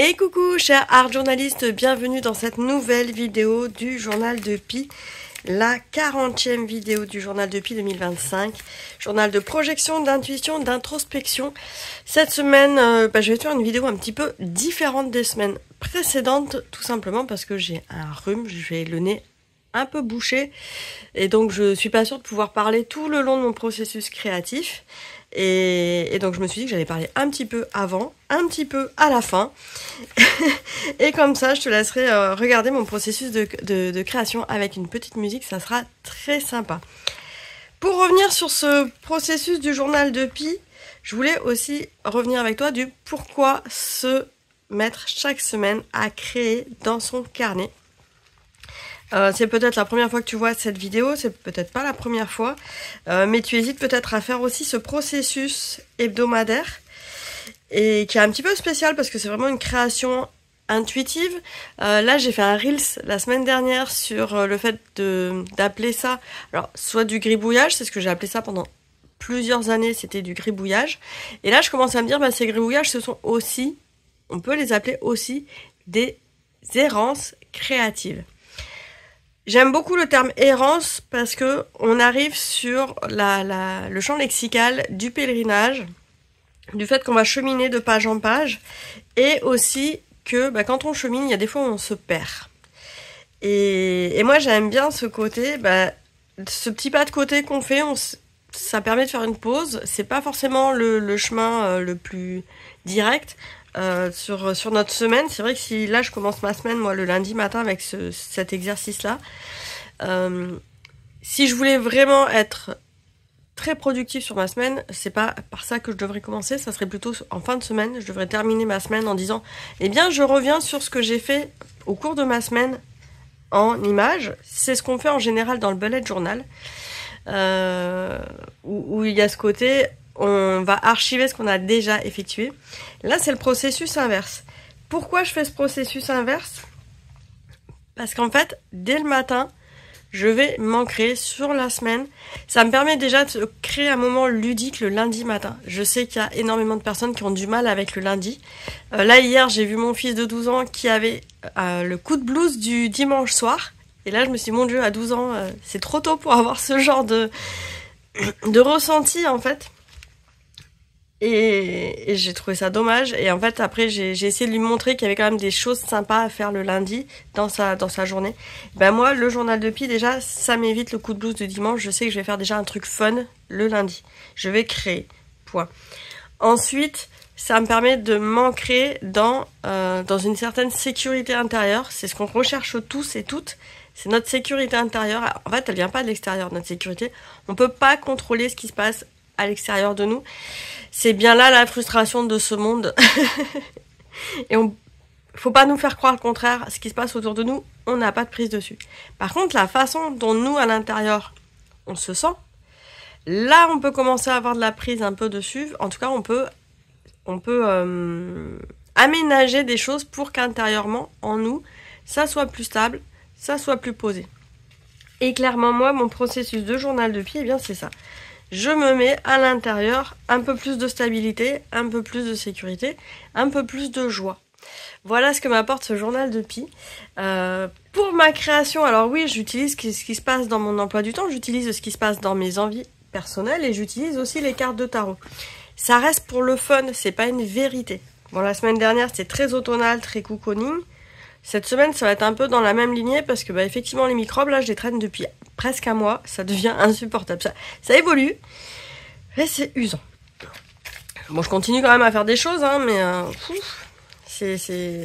Et coucou chers art journalistes, bienvenue dans cette nouvelle vidéo du journal de Pi, la 40e vidéo du journal de Pi 2025, journal de projection, d'intuition, d'introspection. Cette semaine, je vais faire une vidéo un petit peu différente des semaines précédentes, tout simplement parce que j'ai un rhume, j'ai le nez un peu bouché et donc je suis pas sûre de pouvoir parler tout le long de mon processus créatif. Et donc je me suis dit que j'allais parler un petit peu avant, un petit peu à la fin. Et comme ça, je te laisserai regarder mon processus de création avec une petite musique, ça sera très sympa. Pour revenir sur ce processus du journal de Pi, je voulais aussi revenir avec toi du pourquoi se mettre chaque semaine à créer dans son carnet. C'est peut-être la première fois que tu vois cette vidéo, c'est peut-être pas la première fois, mais tu hésites peut-être à faire aussi ce processus hebdomadaire et qui est un petit peu spécial parce que c'est vraiment une création intuitive. Là, j'ai fait un Reels la semaine dernière sur le fait d'appeler ça, alors soit du gribouillage, c'est ce que j'ai appelé ça pendant plusieurs années, c'était du gribouillage. Et là, je commence à me dire, ces gribouillages, ce sont aussi, on peut les appeler aussi des errances créatives. J'aime beaucoup le terme errance parce que on arrive sur le champ lexical du pèlerinage, du fait qu'on va cheminer de page en page, et aussi que quand on chemine, il y a des fois où on se perd. Et moi j'aime bien ce côté, ce petit pas de côté qu'on fait, ça permet de faire une pause. C'est pas forcément le chemin le plus direct. Sur notre semaine, c'est vrai que si là je commence ma semaine moi le lundi matin avec cet exercice là, si je voulais vraiment être très productif sur ma semaine, c'est pas par ça que je devrais commencer, ça serait plutôt en fin de semaine. Je devrais terminer ma semaine en disant je reviens sur ce que j'ai fait au cours de ma semaine en images. C'est ce qu'on fait en général dans le bullet journal, où il y a ce côté on va archiver ce qu'on a déjà effectué. Là, c'est le processus inverse. Pourquoi je fais ce processus inverse? Parce qu'en fait, dès le matin, je vais m'ancrer sur la semaine. Ça me permet déjà de créer un moment ludique le lundi matin. Je sais qu'il y a énormément de personnes qui ont du mal avec le lundi. Là, hier, j'ai vu mon fils de 12 ans qui avait le coup de blues du dimanche soir. Et là, je me suis dit, mon Dieu, à 12 ans, c'est trop tôt pour avoir ce genre de ressenti, en fait. Et j'ai trouvé ça dommage. Et en fait, après, j'ai essayé de lui montrer qu'il y avait quand même des choses sympas à faire le lundi dans sa journée. Moi, le journal de Pi, déjà, ça m'évite le coup de blues de dimanche. Je sais que je vais faire déjà un truc fun le lundi. Je vais créer. Point. Ensuite, ça me permet de m'ancrer dans une certaine sécurité intérieure. C'est ce qu'on recherche tous et toutes. C'est notre sécurité intérieure. En fait, elle vient pas de l'extérieur, notre sécurité. On peut pas contrôler ce qui se passe à l'extérieur de nous. C'est bien là la frustration de ce monde. Et faut pas nous faire croire le contraire. Ce qui se passe autour de nous, on n'a pas de prise dessus. Par contre, la façon dont nous, à l'intérieur, on se sent, là, on peut commencer à avoir de la prise un peu dessus. En tout cas, on peut aménager des choses pour qu'intérieurement, en nous, ça soit plus stable, ça soit plus posé. Et clairement, moi, mon processus de journal de Pi, c'est ça. Je me mets à l'intérieur un peu plus de stabilité, un peu plus de sécurité, un peu plus de joie. Voilà ce que m'apporte ce journal de Pi. Pour ma création, alors oui, j'utilise ce qui se passe dans mon emploi du temps, j'utilise ce qui se passe dans mes envies personnelles et j'utilise aussi les cartes de tarot. Ça reste pour le fun, c'est pas une vérité. Bon, la semaine dernière, c'était très automnal, très cocooning. Cette semaine, ça va être un peu dans la même lignée parce que effectivement, les microbes, là, je les traîne depuis presque un mois. Ça devient insupportable. Ça évolue, mais c'est usant. Bon, je continue quand même à faire des choses, mais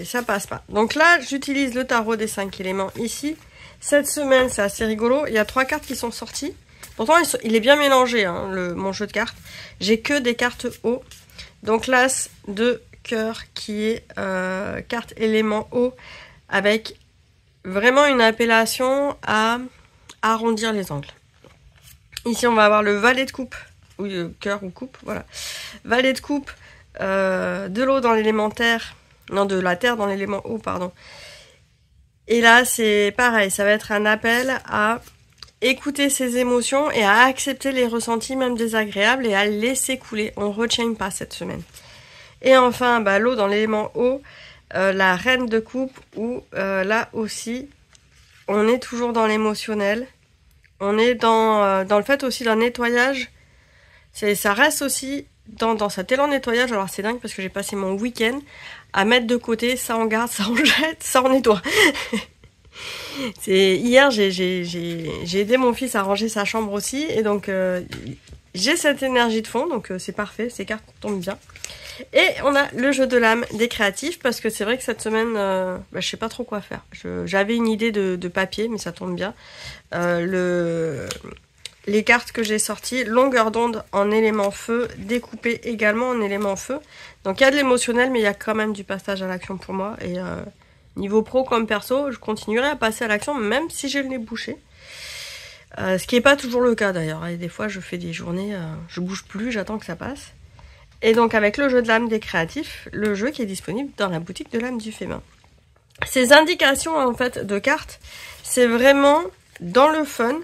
ça passe pas. Donc là, j'utilise le tarot des 5 éléments ici. Cette semaine, c'est assez rigolo. Il y a 3 cartes qui sont sorties. Pourtant, il est bien mélangé, mon jeu de cartes. J'ai que des cartes eau. Donc l'as de cœur qui est carte élément eau, avec vraiment une appellation à arrondir les angles. Ici, on va avoir le valet de coupe, ou cœur ou coupe, voilà. Valet de coupe, de l'eau dans l'élémentaire, non, de la terre dans l'élément eau, pardon. Et là, c'est pareil, ça va être un appel à écouter ses émotions et à accepter les ressentis, même désagréables, et à laisser couler. On ne retient pas cette semaine. Et enfin, l'eau dans l'élément eau, la reine de coupe où là aussi on est toujours dans l'émotionnel. On est dans le fait aussi d'un nettoyage. Ça reste aussi dans cet élan de nettoyage. Alors c'est dingue parce que j'ai passé mon week-end à mettre de côté, ça on garde, ça on jette, ça on nettoie. Hier j'ai aidé mon fils à ranger sa chambre aussi et donc j'ai cette énergie de fond, donc c'est parfait, ces cartes tombent bien. Et on a le jeu de l'âme des créatifs, parce que c'est vrai que cette semaine, je sais pas trop quoi faire. J'avais une idée de papier, mais ça tombe bien. Les cartes que j'ai sorties, longueur d'onde en élément feu, découpée également en élément feu. Donc il y a de l'émotionnel, mais il y a quand même du passage à l'action pour moi. Et niveau pro comme perso, je continuerai à passer à l'action, même si j'ai le nez bouché. Ce qui n'est pas toujours le cas d'ailleurs. Et des fois, je fais des journées, je bouge plus, j'attends que ça passe. Et donc avec le jeu de l'âme des créatifs, le jeu qui est disponible dans la boutique de l'âme du féminin. Ces indications en fait de cartes, c'est vraiment dans le fun.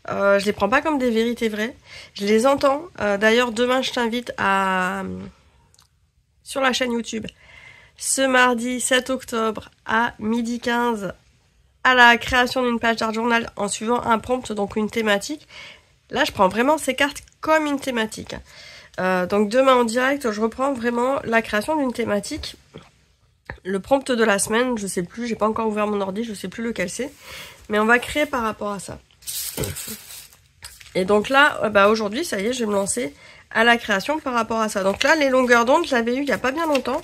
Je les prends pas comme des vérités vraies. Je les entends. D'ailleurs demain je t'invite sur la chaîne YouTube ce mardi 7 octobre à 12h15 à la création d'une page d'art journal en suivant un prompt, donc une thématique. Là je prends vraiment ces cartes comme une thématique. Donc demain en direct, je reprends vraiment la création d'une thématique. Le prompt de la semaine, je sais plus, j'ai pas encore ouvert mon ordi, je sais plus lequel c'est. Mais on va créer par rapport à ça. Et donc là, aujourd'hui, ça y est, je vais me lancer à la création par rapport à ça. Donc là, les longueurs d'onde, je l'avais eu il y a pas bien longtemps.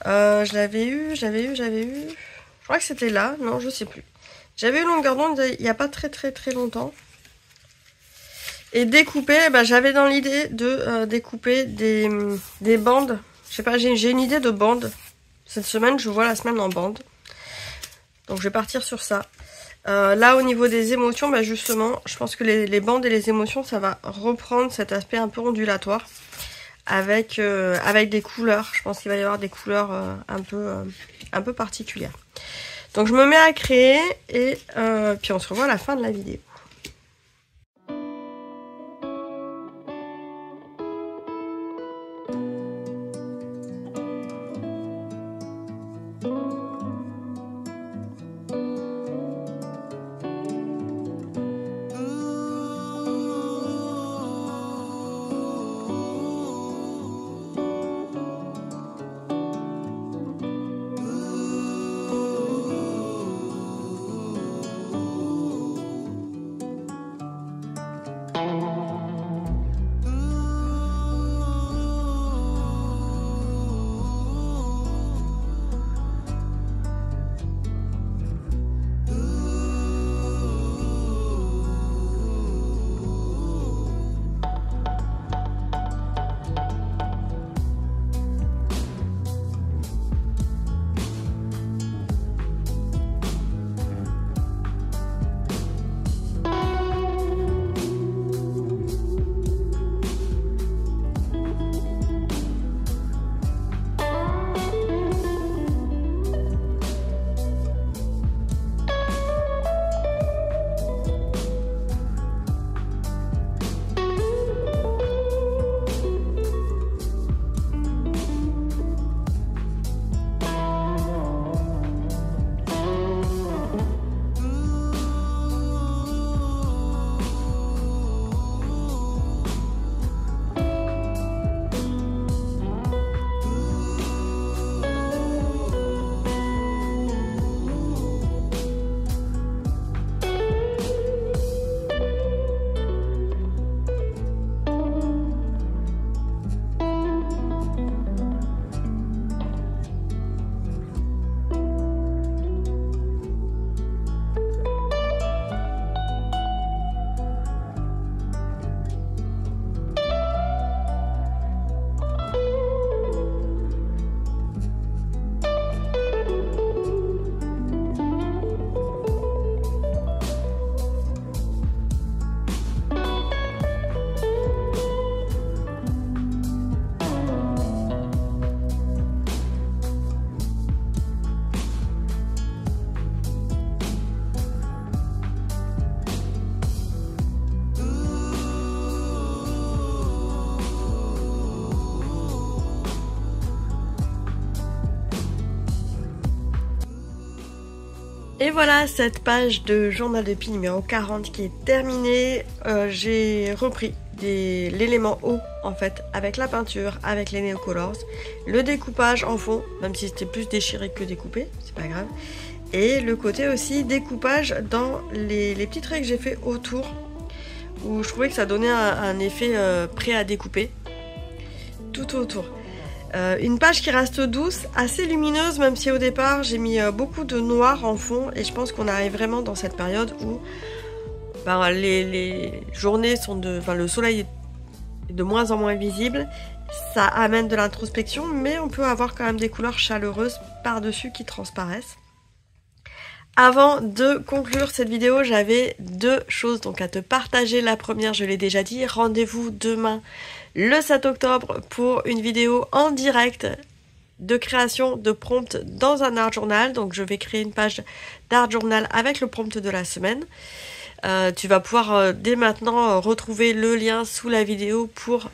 J'avais eu. Je crois que c'était là, non, je sais plus. J'avais eu longueur d'onde il y a pas très longtemps. Et découper, j'avais dans l'idée de découper des bandes. Je sais pas, j'ai une idée de bandes. Cette semaine, je vois la semaine en bandes. Donc je vais partir sur ça. Là, au niveau des émotions, justement, je pense que les bandes et les émotions, ça va reprendre cet aspect un peu ondulatoire. Avec des couleurs. Je pense qu'il va y avoir des couleurs un peu particulières. Donc je me mets à créer et puis on se revoit à la fin de la vidéo. Et voilà, cette page de journal de Pi numéro 40 qui est terminée. J'ai repris l'élément haut en fait avec la peinture, avec les Neocolors, le découpage en fond, même si c'était plus déchiré que découpé, c'est pas grave. Et le côté aussi découpage dans les petits traits que j'ai fait autour, où je trouvais que ça donnait un effet prêt à découper tout autour. Une page qui reste douce, assez lumineuse, même si au départ j'ai mis beaucoup de noir en fond, et je pense qu'on arrive vraiment dans cette période où les journées sont le soleil est de moins en moins visible, ça amène de l'introspection, mais on peut avoir quand même des couleurs chaleureuses par-dessus qui transparaissent. Avant de conclure cette vidéo, j'avais deux choses donc à te partager. La première, je l'ai déjà dit, rendez-vous demain le 7 octobre pour une vidéo en direct de création de prompt dans un art journal. Donc je vais créer une page d'art journal avec le prompt de la semaine. Tu vas pouvoir dès maintenant retrouver le lien sous la vidéo pour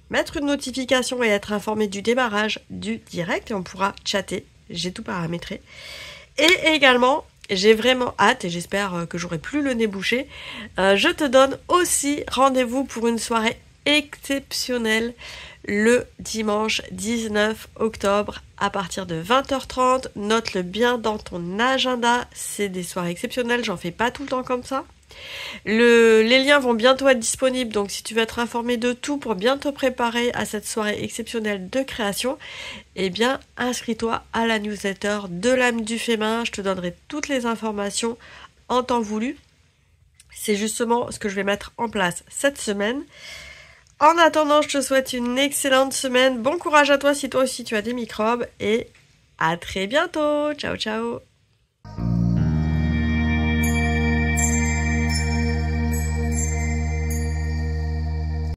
mettre une notification et être informé du démarrage du direct, et on pourra chatter, j'ai tout paramétré. Et également, j'ai vraiment hâte, et j'espère que j'aurai plus le nez bouché, je te donne aussi rendez-vous pour une soirée exceptionnelle le dimanche 19 octobre à partir de 20h30. Note-le bien dans ton agenda, c'est des soirées exceptionnelles, j'en fais pas tout le temps comme ça. Les liens vont bientôt être disponibles, donc si tu veux être informé de tout pour bien te préparer à cette soirée exceptionnelle de création, eh bien inscris-toi à la newsletter de l'âme du féminin, je te donnerai toutes les informations en temps voulu. C'est justement ce que je vais mettre en place cette semaine. En attendant, je te souhaite une excellente semaine, bon courage à toi si toi aussi tu as des microbes, et à très bientôt, ciao ciao.